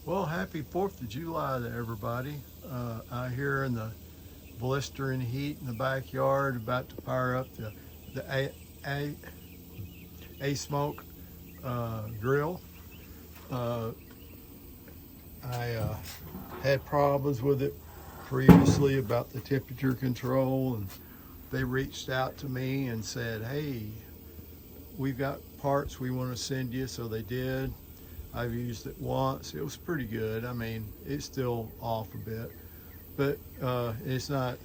Well, happy 4th of July to everybody. Out here in the blistering heat in the backyard, about to fire up the A Smoke grill. Uh, I had problems with it previously about the temperature control, and they reached out to me and said, hey, we've got parts we want to send you. So they did. I've used it once. It was pretty good. I mean, it's still off a bit, but it's not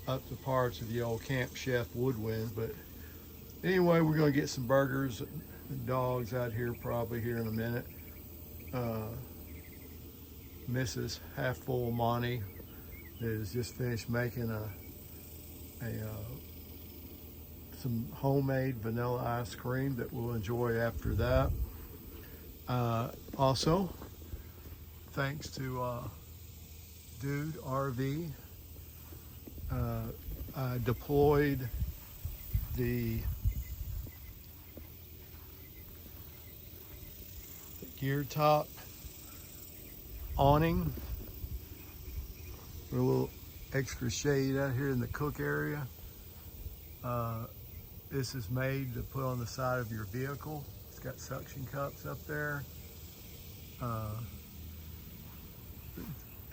up to par to the old Camp Chef woodwind. But anyway, we're going to get some burgers and dogs out here probably here in a minute. Mrs. Half Full Monty has just finished making some homemade vanilla ice cream that we'll enjoy after that. Also, thanks to Dude RV, I deployed the gear top awning with a little extra shade out here in the cook area. This is made to put on the side of your vehicle. It's got suction cups up there. I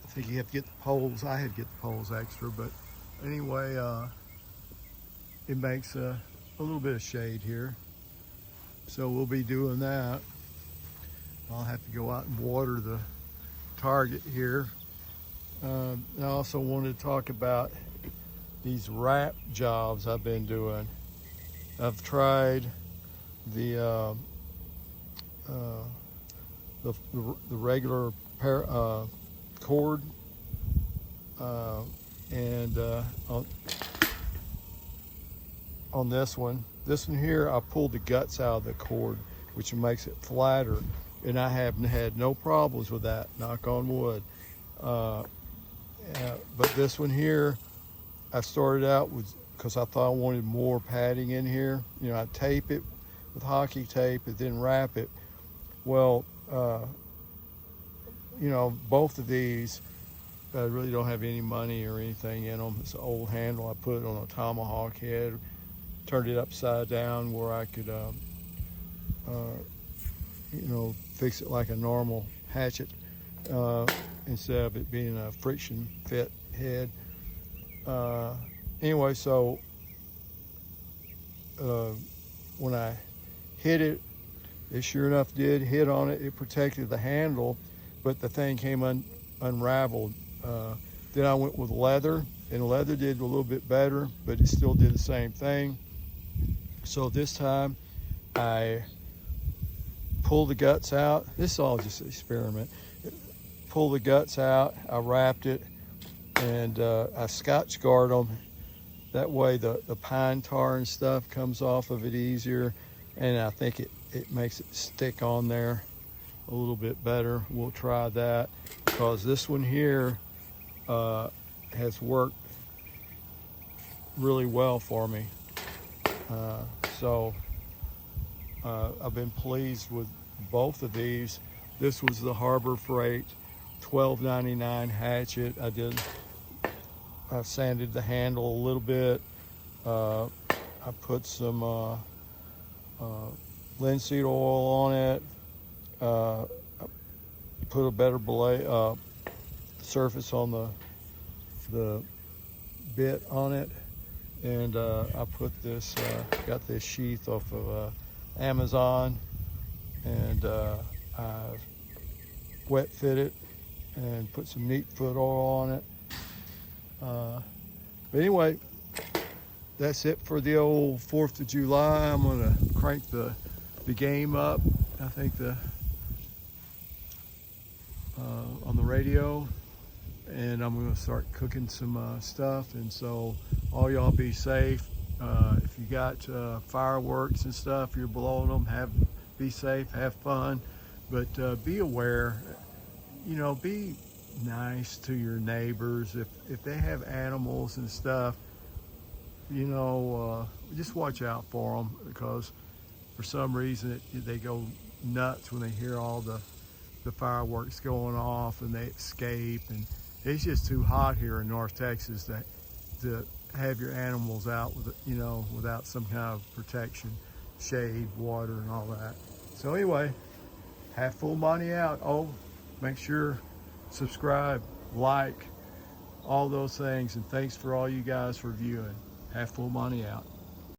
think you have to get the poles. I had to get the poles extra, but anyway, it makes a little bit of shade here. So we'll be doing that. I'll have to go out and water the target here. I also wanted to talk about these wrap jobs I've been doing. I've tried the regular cord, and on this one here, I pulled the guts out of the cord, which makes it flatter, and I have had no problems with that, knock on wood. But this one here, I started out with, because I thought I wanted more padding in here. You know, I tape it with hockey tape and then wrap it. Well, you know, both of these, I really don't have any money or anything in them. It's an old handle. I put it on a tomahawk head, turned it upside down where I could, you know, fix it like a normal hatchet instead of it being a friction fit head. Anyway, so when I hit it, it sure enough did hit on it. It protected the handle, but the thing came unraveled. Then I went with leather, and leather did a little bit better, but it still did the same thing. So this time I pulled the guts out. This is all just an experiment. Pull the guts out, I wrapped it, and I Scotch guard them. That way the pine tar and stuff comes off of it easier, and I think it makes it stick on there a little bit better. We'll try that, because this one here has worked really well for me. So I've been pleased with both of these. This was the Harbor Freight $12.99 hatchet. I sanded the handle a little bit. I put some linseed oil on it. I put a better surface on the bit on it, and I put this. Got this sheath off of Amazon, and I wet fit it and put some neat foot oil on it. But anyway, that's it for the old 4th of July. I'm gonna crank the game up. I think on the radio, and I'm gonna start cooking some stuff. And so all y'all be safe. If you got fireworks and stuff, you're blowing them, be safe, have fun, but be aware. You know, be nice to your neighbors. If they have animals and stuff, you know, just watch out for them, because for some reason they go nuts when they hear all the the fireworks going off and they escape. And it's just too hot here in North Texas to have your animals out with, you know, without some kind of protection, shade, water, and all that. So anyway, Half Full Monty out. Oh, make sure subscribe, like, all those things, and thanks for all you guys for viewing. Half Full Monty out.